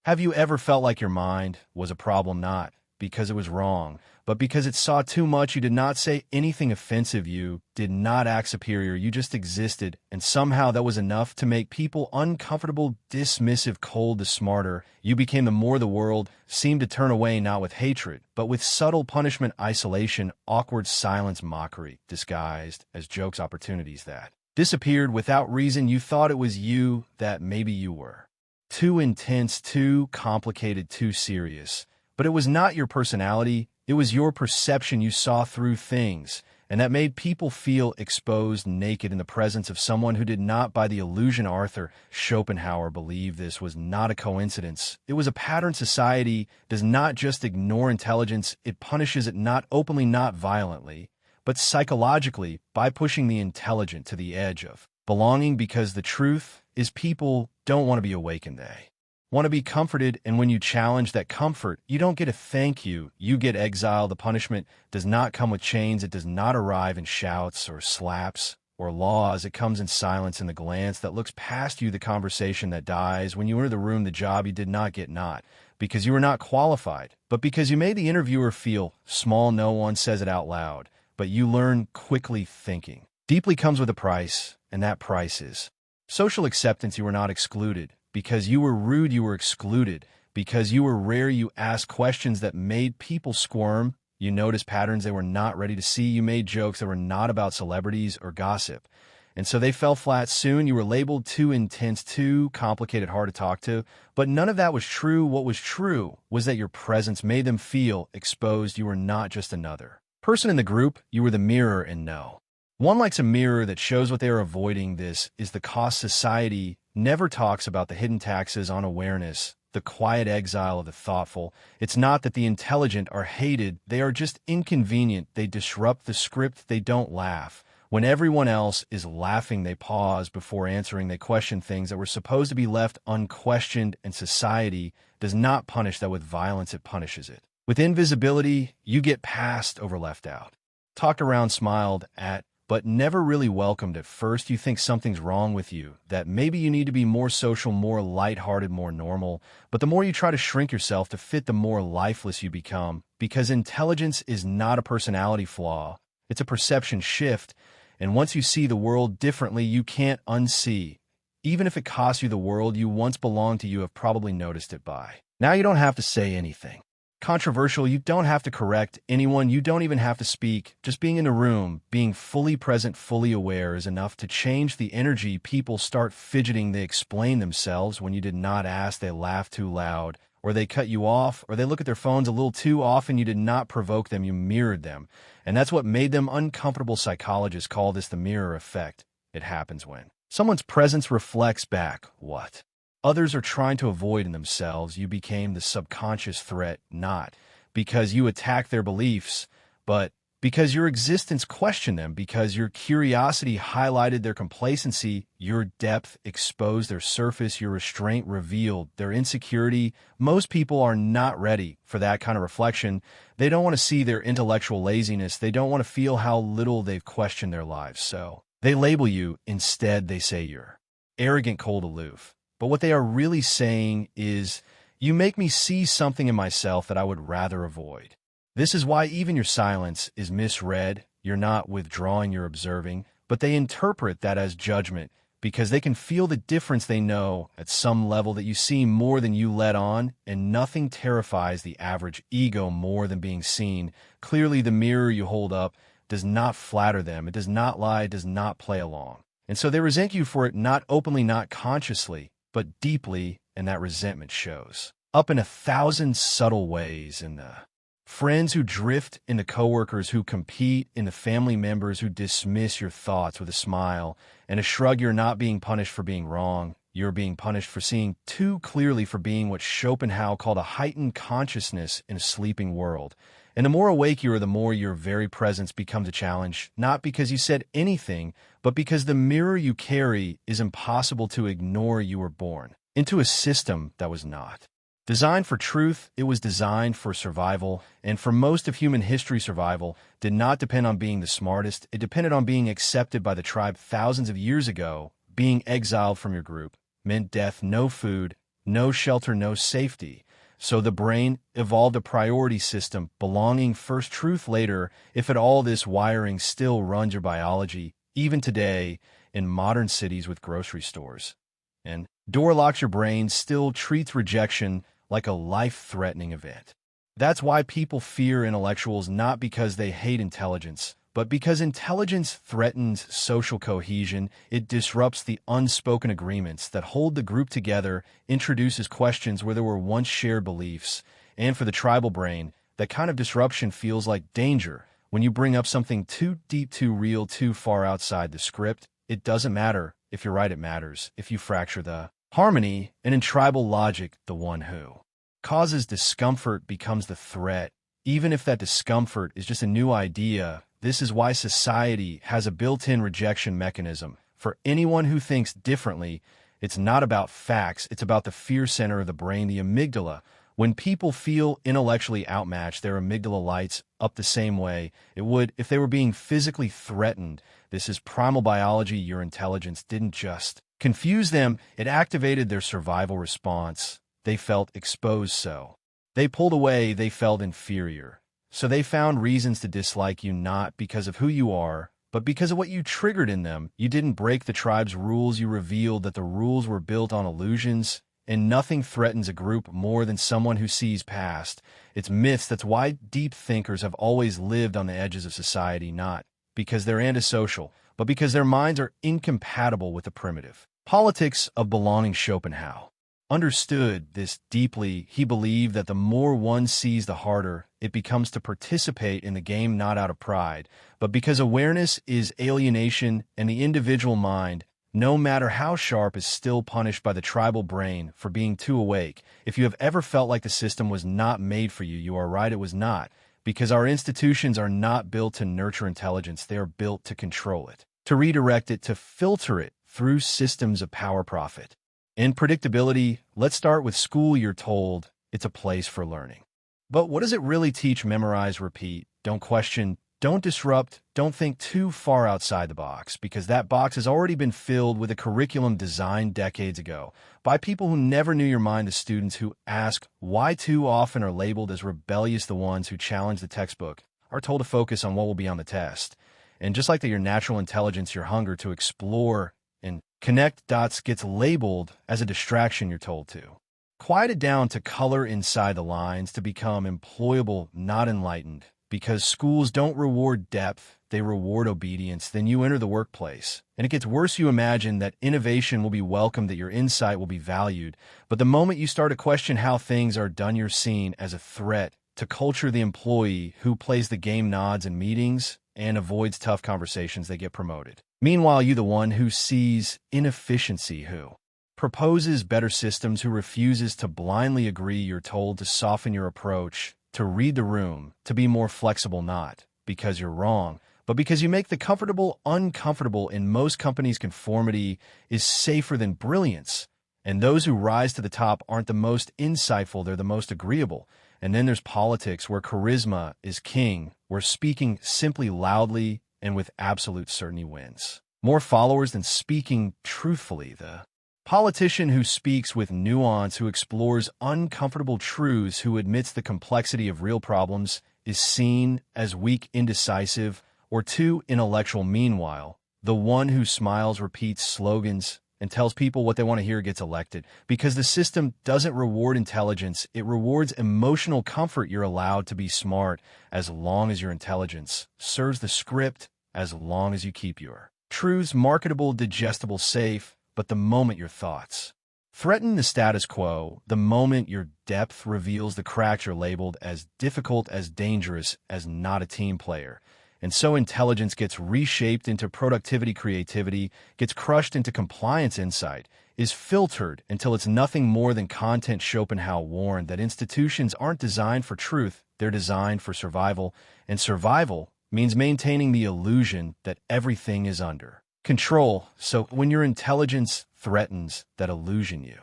Have you ever felt like your mind was a problem not because it was wrong, but because it saw too much? You did not say anything offensive, you did not act superior, you just existed, and somehow that was enough to make people uncomfortable, dismissive, cold. The smarter you became, the more the world seemed to turn away, not with hatred, but with subtle punishment, isolation, awkward silence, mockery, disguised as jokes, opportunities that disappeared without reason. You thought it was you, that maybe you were too intense, too complicated, too serious. But it was not your personality, it was your perception. You saw through things, and that made people feel exposed, naked, in the presence of someone who did not buy the illusion. Arthur Schopenhauer believed this was not a coincidence. It was a pattern. Society does not just ignore intelligence, it punishes it, not openly, not violently, but psychologically, by pushing the intelligent to the edge of belonging, because the truth is people don't want to be awakened. They want to be comforted, and when you challenge that comfort, you don't get a thank you. You get exiled. The punishment does not come with chains. It does not arrive in shouts or slaps or laws. It comes in silence, in the glance that looks past you, the conversation that dies. When you enter the room, the job you did not get, not because you were not qualified, but because you made the interviewer feel small. No one says it out loud, but you learn quickly. Thinking deeply comes with a price, and that price is social acceptance. You were not excluded because you were rude, you were excluded because you were rare. You asked questions that made people squirm. You noticed patterns they were not ready to see. You made jokes that were not about celebrities or gossip, and so they fell flat. Soon you were labeled too intense, too complicated, hard to talk to. But none of that was true. What was true was that your presence made them feel exposed. You were not just another person in the group, you were the mirror. And no one likes a mirror that shows what they are avoiding. This is the cost. Society never talks about the hidden taxes on awareness, the quiet exile of the thoughtful. It's not that the intelligent are hated, they are just inconvenient. They disrupt the script. They don't laugh. When everyone else is laughing, they pause before answering. They question things that were supposed to be left unquestioned, and society does not punish that with violence, it punishes it with invisibility. You get passed over, left out, talked around, smiled at, but never really welcomed. At first, you think something's wrong with you, that maybe you need to be more social, more lighthearted, more normal. But the more you try to shrink yourself to fit, the more lifeless you become, because intelligence is not a personality flaw. It's a perception shift. And once you see the world differently, you can't unsee. Even if it costs you the world you once belonged to, you have probably noticed it by now. You don't have to say anything controversial. You don't have to correct anyone. You don't even have to speak. Just being in a room, being fully present, fully aware is enough to change the energy. People start fidgeting. They explain themselves when you did not ask. They laugh too loud, or they cut you off, or they look at their phones a little too often. You did not provoke them. You mirrored them. And that's what made them uncomfortable. Psychologists call this the mirror effect. It happens when someone's presence reflects back what others are trying to avoid in themselves. You became the subconscious threat, not because you attacked their beliefs, but because your existence questioned them, because your curiosity highlighted their complacency, your depth exposed their surface, your restraint revealed their insecurity. Most people are not ready for that kind of reflection. They don't want to see their intellectual laziness. They don't want to feel how little they've questioned their lives. So they label you. Instead, they say you're arrogant, cold, aloof. But what they are really saying is, you make me see something in myself that I would rather avoid. This is why even your silence is misread. You're not withdrawing, you're observing. But they interpret that as judgment because they can feel the difference. They know at some level that you see more than you let on, and nothing terrifies the average ego more than being seen. Clearly, the mirror you hold up does not flatter them. It does not lie, it does not play along. And so they resent you for it, not openly, not consciously, but deeply, and that resentment shows up in 1,000 subtle ways. In the friends who drift, in the coworkers who compete, in the family members who dismiss your thoughts with a smile and a shrug. You're not being punished for being wrong. You're being punished for seeing too clearly, for being what Schopenhauer called a heightened consciousness in a sleeping world. And the more awake you are, the more your very presence becomes a challenge, not because you said anything, but because the mirror you carry is impossible to ignore. You were born into a system that was not designed for truth. It was designed for survival, and for most of human history, survival did not depend on being the smartest. It depended on being accepted by the tribe. Thousands of years ago, being exiled from your group meant death, no food, no shelter, no safety. So the brain evolved a priority system, belonging first, truth later. If at all, this wiring still runs your biology, even today in modern cities with grocery stores. And door locks your brain still treats rejection like a life-threatening event. That's why people fear intellectuals, not because they hate intelligence, but because intelligence threatens social cohesion. It disrupts the unspoken agreements that hold the group together, introduces questions where there were once shared beliefs. And for the tribal brain, that kind of disruption feels like danger. When you bring up something too deep, too real, too far outside the script, it doesn't matter. If you're right, it matters. If you fracture the harmony, and in tribal logic, the one who causes discomfort becomes the threat, even if that discomfort is just a new idea. This is why society has a built-in rejection mechanism. For anyone who thinks differently, it's not about facts, it's about the fear center of the brain, the amygdala. When people feel intellectually outmatched, their amygdala lights up the same way it would if they were being physically threatened. This is primal biology. Your intelligence didn't just confuse them, it activated their survival response. They felt exposed, so they pulled away. They felt inferior, so they found reasons to dislike you, not because of who you are, but because of what you triggered in them. You didn't break the tribe's rules, you revealed that the rules were built on illusions, and nothing threatens a group more than someone who sees past its myths. That's why deep thinkers have always lived on the edges of society, not because they're antisocial, but because their minds are incompatible with the primitive politics of belonging. Schopenhauer understood this deeply. He believed that the more one sees, the harder it becomes to participate in the game, not out of pride, but because awareness is alienation, and the individual mind, no matter how sharp, is still punished by the tribal brain for being too awake. If you have ever felt like the system was not made for you, you are right, it was not, because our institutions are not built to nurture intelligence. They are built to control it, to redirect it, to filter it through systems of power, profit, and predictability. Let's start with school. You're told it's a place for learning. But what does it really teach? Memorize, repeat, don't question, don't disrupt, don't think too far outside the box, because that box has already been filled with a curriculum designed decades ago by people who never knew your mind. The students who ask why too often are labeled as rebellious. The ones who challenge the textbook are told to focus on what will be on the test. And just like that, your natural intelligence, your hunger to explore and connect dots gets labeled as a distraction. You're told to quiet it down, to color inside the lines, to become employable, not enlightened. Because schools don't reward depth, they reward obedience. Then you enter the workplace, and it gets worse. You imagine that innovation will be welcomed, that your insight will be valued. But the moment you start to question how things are done, you're seen as a threat to culture. The employee who plays the game, nods in meetings, and avoids tough conversations, they get promoted. Meanwhile, you, the one who sees inefficiency, who proposes better systems, who refuses to blindly agree, you're told to soften your approach, to read the room, to be more flexible, not because you're wrong, but because you make the comfortable uncomfortable. In most companies, conformity is safer than brilliance. And those who rise to the top aren't the most insightful, they're the most agreeable. And then there's politics, where charisma is king, where speaking simply, loudly, and with absolute certainty wins more followers than speaking truthfully. The politician who speaks with nuance, who explores uncomfortable truths, who admits the complexity of real problems, is seen as weak, indecisive, or too intellectual. Meanwhile, the one who smiles, repeats slogans, and tells people what they want to hear gets elected. Because the system doesn't reward intelligence, it rewards emotional comfort. You're allowed to be smart as long as your intelligence serves the script, as long as you keep your truths marketable, digestible, safe. But the moment your thoughts threaten the status quo, the moment your depth reveals the cracks, you're labeled as difficult, as dangerous, as not a team player. And so intelligence gets reshaped into productivity, creativity, gets crushed into compliance, insight is filtered until it's nothing more than content. Schopenhauer warned that institutions aren't designed for truth, they're designed for survival, and survival means maintaining the illusion that everything is under control. So when your intelligence threatens that illusion, you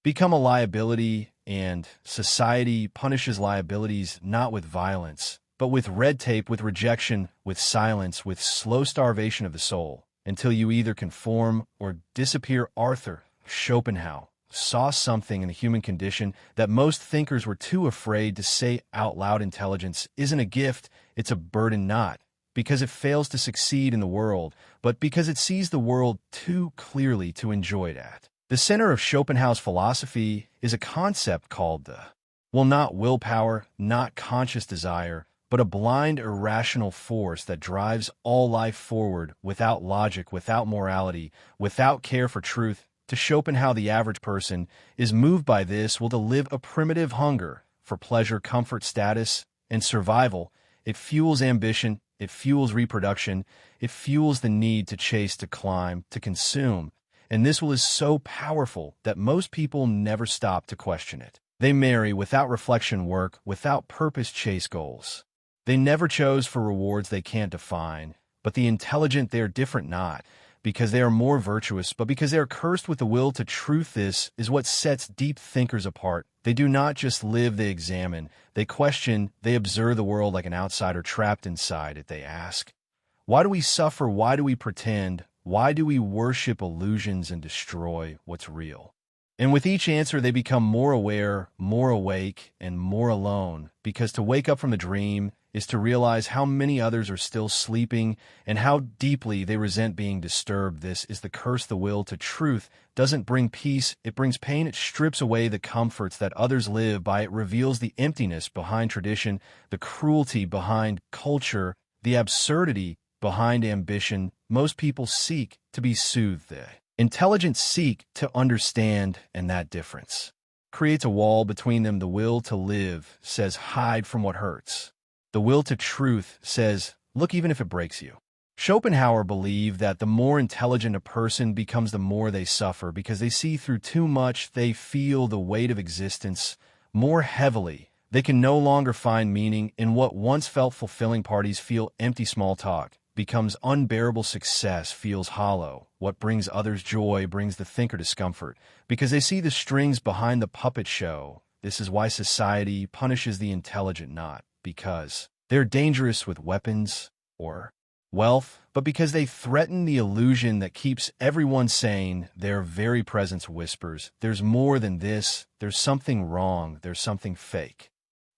become a liability, and society punishes liabilities not with violence, but with red tape, with rejection, with silence, with slow starvation of the soul, until you either conform or disappear. Arthur Schopenhauer saw something in the human condition that most thinkers were too afraid to say out loud. Intelligence isn't a gift, it's a burden, not because it fails to succeed in the world, but because it sees the world too clearly to enjoy it at. The center of Schopenhauer's philosophy is a concept called not willpower, not conscious desire, but a blind, irrational force that drives all life forward without logic, without morality, without care for truth. To Schopenhauer, the average person is moved by this will to live a primitive hunger for pleasure, comfort, status, and survival. It fuels ambition, it fuels reproduction, it fuels the need to chase, to climb, to consume. And this will is so powerful that most people never stop to question it. They marry without reflection, work without purpose, chase goals. They never chose for rewards they can't define. But the intelligent, they are different, not because they are more virtuous, but because they are cursed with the will to truth. This is what sets deep thinkers apart. They do not just live, they examine, they question, they observe the world like an outsider trapped inside it. They ask, why do we suffer? Why do we pretend? Why do we worship illusions and destroy what's real? And with each answer, they become more aware, more awake, and more alone, because to wake up from the dream is to realize how many others are still sleeping and how deeply they resent being disturbed. This is the curse. The will to truth doesn't bring peace, it brings pain. It strips away the comforts that others live by. It reveals the emptiness behind tradition, the cruelty behind culture, the absurdity behind ambition. Most people seek to be soothed. The intelligent seek to understand, and that difference creates a wall between them. The will to live says, hide from what hurts. The will to truth says, look even if it breaks you. Schopenhauer believed that the more intelligent a person becomes, the more they suffer, because they see through too much. They feel the weight of existence more heavily. They can no longer find meaning in what once felt fulfilling. Parties feel empty. Small talk becomes unbearable. Success feels hollow. What brings others joy brings the thinker discomfort, because they see the strings behind the puppet show. This is why society punishes the intelligent, not because they're dangerous with weapons or wealth, but because they threaten the illusion that keeps everyone sane. Their very presence whispers, there's more than this, there's something wrong, there's something fake.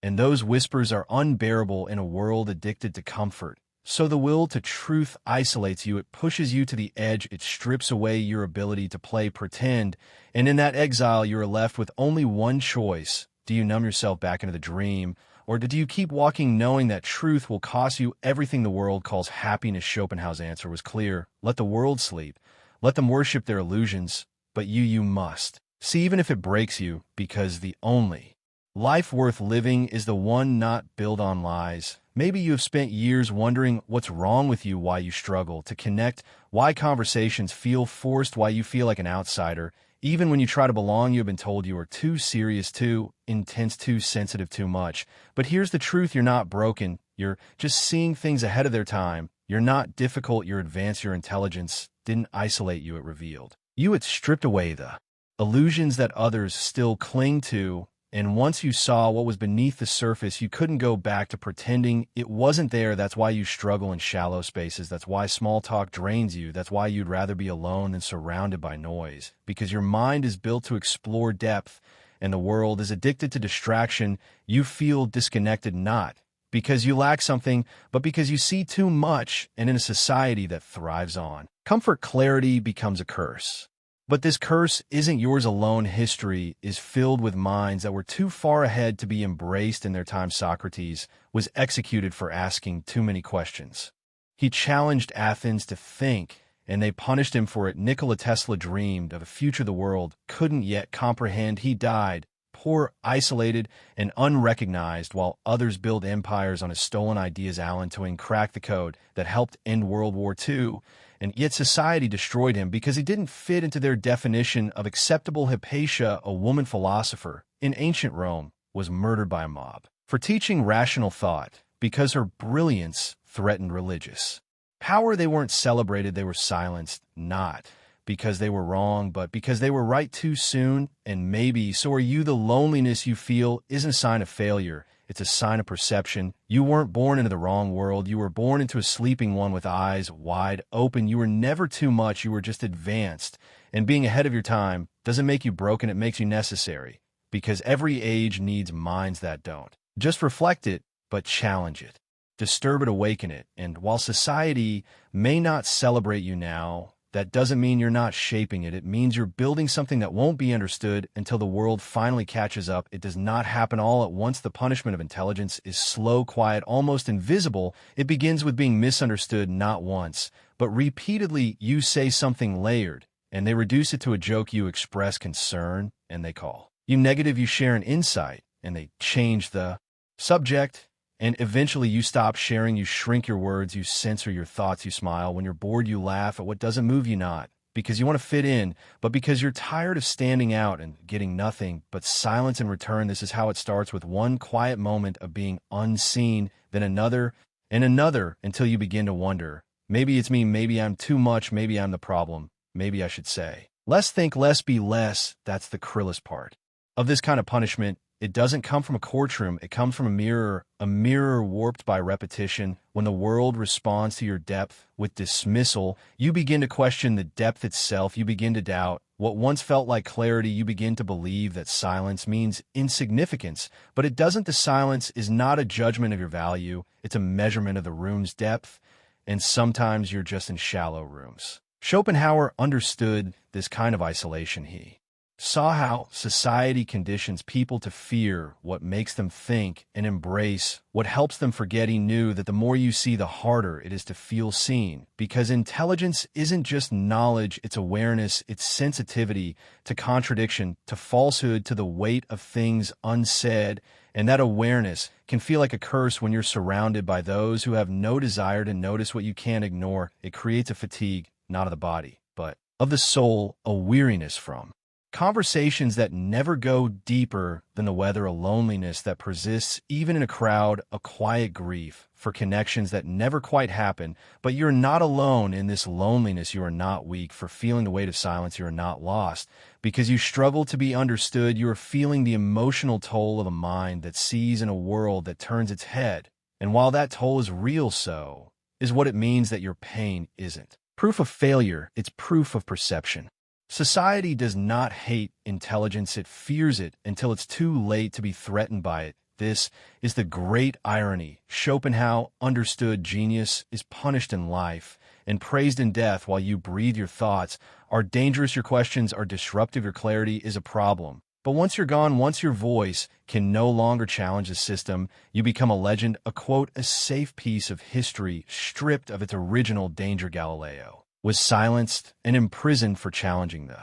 And those whispers are unbearable in a world addicted to comfort. So the will to truth isolates you, it pushes you to the edge, it strips away your ability to play pretend, and in that exile you are left with only one choice. Do you numb yourself back into the dream, or do you keep walking knowing that truth will cost you everything the world calls happiness? Schopenhauer's answer was clear. Let the world sleep. Let them worship their illusions. But you must see, even if it breaks you, because the only life worth living is the one not built on lies. Maybe you have spent years wondering what's wrong with you, why you struggle to connect, why conversations feel forced, why you feel like an outsider. Even when you try to belong, you have been told you are too serious, too intense, too sensitive, too much. But here's the truth. You're not broken. You're just seeing things ahead of their time. You're not difficult. You're advanced. Your intelligence didn't isolate you. It revealed you. It stripped away the illusions that others still cling to. And once you saw what was beneath the surface, you couldn't go back to pretending it wasn't there. That's why you struggle in shallow spaces. That's why small talk drains you. That's why you'd rather be alone than surrounded by noise. Because your mind is built to explore depth, and the world is addicted to distraction. You feel disconnected, not because you lack something, but because you see too much, and in a society that thrives on comfort, clarity becomes a curse. But this curse isn't yours alone. History is filled with minds that were too far ahead to be embraced in their time. Socrates was executed for asking too many questions. He challenged Athens to think, and they punished him for it. Nikola Tesla dreamed of a future the world couldn't yet comprehend. He died, poor, isolated, and unrecognized, while others built empires on his stolen ideas. Alan Turing cracked the code that helped end World War II. And yet society destroyed him because he didn't fit into their definition of acceptable. Hypatia, a woman philosopher in ancient Rome, was murdered by a mob for teaching rational thought because her brilliance threatened religious power. They weren't celebrated, they were silenced, not because they were wrong, but because they were right too soon. And maybe so are you. The loneliness you feel isn't a sign of failure. It's a sign of perception. You weren't born into the wrong world. You were born into a sleeping one with eyes wide open. You were never too much. You were just advanced. And being ahead of your time doesn't make you broken, it makes you necessary, because every age needs minds that don't. Just reflect it, but challenge it. Disturb it, awaken it. And while society may not celebrate you now, that doesn't mean you're not shaping it. It means you're building something that won't be understood until the world finally catches up. It does not happen all at once. The punishment of intelligence is slow, quiet, almost invisible. It begins with being misunderstood not once, but repeatedly. You say something layered, and they reduce it to a joke. You express concern, and they call you negative. You share an insight, and they change the subject. And eventually you stop sharing, you shrink your words, you censor your thoughts, you smile. When you're bored, you laugh at what doesn't move you, not because you want to fit in, but because you're tired of standing out and getting nothing but silence in return. This is how it starts, with one quiet moment of being unseen, then another and another, until you begin to wonder, maybe it's me, maybe I'm too much, maybe I'm the problem, maybe I should say. Less think, less be less. That's the cruelest part of this kind of punishment. It doesn't come from a courtroom. It comes from a mirror warped by repetition. When the world responds to your depth with dismissal, you begin to question the depth itself. You begin to doubt what once felt like clarity. You begin to believe that silence means insignificance, but it doesn't. The silence is not a judgment of your value. It's a measurement of the room's depth, and sometimes you're just in shallow rooms. Schopenhauer understood this kind of isolation. He saw how society conditions people to fear what makes them think and embrace what helps them forget. He knew that the more you see, the harder it is to feel seen, because intelligence isn't just knowledge, it's awareness, it's sensitivity to contradiction, to falsehood, to the weight of things unsaid. And that awareness can feel like a curse when you're surrounded by those who have no desire to notice what you can't ignore. It creates a fatigue, not of the body, but of the soul, a weariness from conversations that never go deeper than the weather, a loneliness that persists even in a crowd, a quiet grief for connections that never quite happen. But you're not alone in this loneliness. You are not weak for feeling the weight of silence. You are not lost because you struggle to be understood. You are feeling the emotional toll of a mind that sees in a world that turns its head. And while that toll is real, so is what it means that your pain isn't proof of failure. It's proof of perception. Society does not hate intelligence, it fears it until it's too late to be threatened by it. This is the great irony. Schopenhauer understood genius is punished in life and praised in death. While you breathe, your thoughts are dangerous, your questions are disruptive, your clarity is a problem. But once you're gone, once your voice can no longer challenge the system, you become a legend, a quote, a safe piece of history stripped of its original danger. Galileo was silenced and imprisoned for challenging the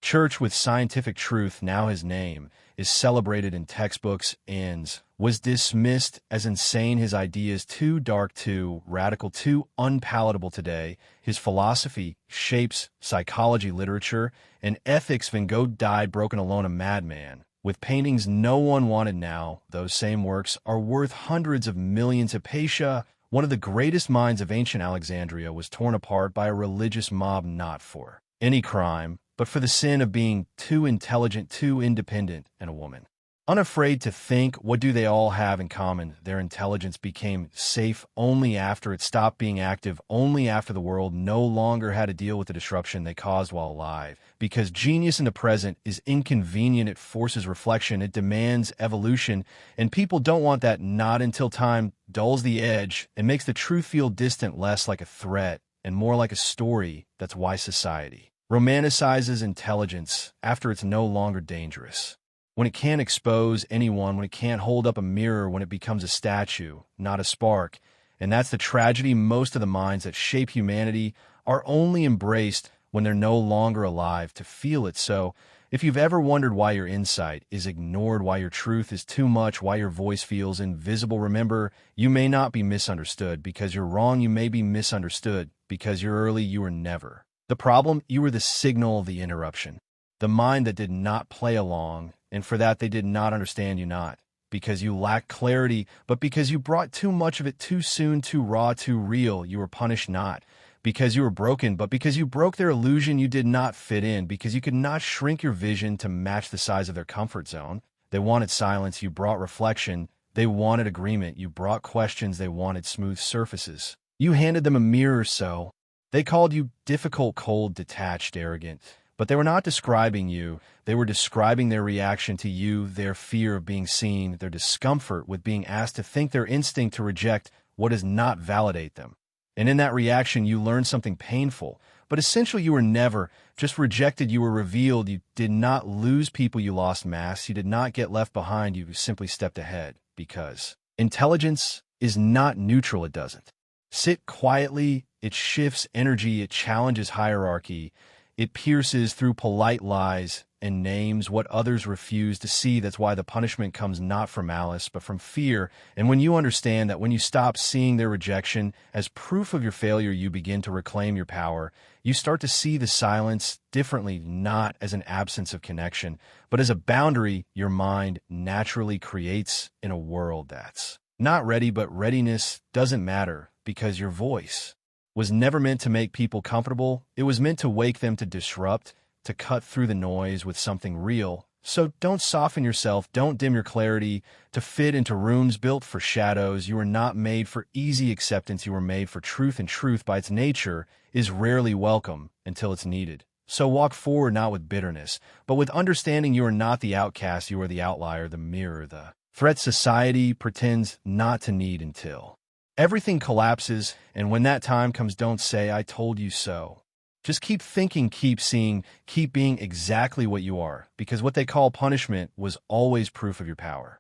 church with scientific truth. Now his name is celebrated in textbooks and was dismissed as insane. His ideas too dark, too radical, too unpalatable today. His philosophy shapes psychology, literature, and ethics. Van Gogh died broken, alone, a madman, with paintings no one wanted. Now those same works are worth hundreds of millions. Hypatia, one of the greatest minds of ancient Alexandria, was torn apart by a religious mob, not for any crime, but for the sin of being too intelligent, too independent, and a woman unafraid to think. What do they all have in common? Their intelligence became safe only after it stopped being active, only after the world no longer had to deal with the disruption they caused while alive. Because genius in the present is inconvenient, it forces reflection, it demands evolution, and people don't want that, not until time dulls the edge and makes the truth feel distant, less like a threat and more like a story. That's why society romanticizes intelligence after it's no longer dangerous. When it can't expose anyone, when it can't hold up a mirror, when it becomes a statue, not a spark. And that's the tragedy. Most of the minds that shape humanity are only embraced when they're no longer alive to feel it. So if you've ever wondered why your insight is ignored, why your truth is too much, why your voice feels invisible, remember, you may not be misunderstood because you're wrong. You may be misunderstood because you're early. You were never the problem. You were the signal of the interruption, the mind that did not play along. And for that, they did not understand you, not because you lacked clarity, but because you brought too much of it too soon, too raw, too real. You were punished not because you were broken, but because you broke their illusion. You did not fit in because you could not shrink your vision to match the size of their comfort zone. They wanted silence. You brought reflection. They wanted agreement. You brought questions. They wanted smooth surfaces. You handed them a mirror, so they called you difficult, cold, detached, arrogant. But they were not describing you. They were describing their reaction to you, their fear of being seen, their discomfort with being asked to think, their instinct to reject what does not validate them. And in that reaction, you learned something painful. But essentially, you were never just rejected. You were revealed. You did not lose people. You lost mass. You did not get left behind. You simply stepped ahead. Because intelligence is not neutral. It doesn't sit quietly. It shifts energy. It challenges hierarchy. It pierces through polite lies and names what others refuse to see. That's why the punishment comes not from malice, but from fear. And when you understand that, when you stop seeing their rejection as proof of your failure, you begin to reclaim your power. You start to see the silence differently, not as an absence of connection, but as a boundary your mind naturally creates in a world that's not ready. But readiness doesn't matter, because your voice was never meant to make people comfortable. It was meant to wake them, to disrupt, to cut through the noise with something real. So don't soften yourself. Don't dim your clarity to fit into rooms built for shadows. You were not made for easy acceptance. You were made for truth, and truth by its nature is rarely welcome until it's needed. So walk forward, not with bitterness, but with understanding. You are not the outcast. You are the outlier, the mirror, the threat society pretends not to need until everything collapses. And when that time comes, don't say, "I told you so." Just keep thinking, keep seeing, keep being exactly what you are, because what they call punishment was always proof of your power.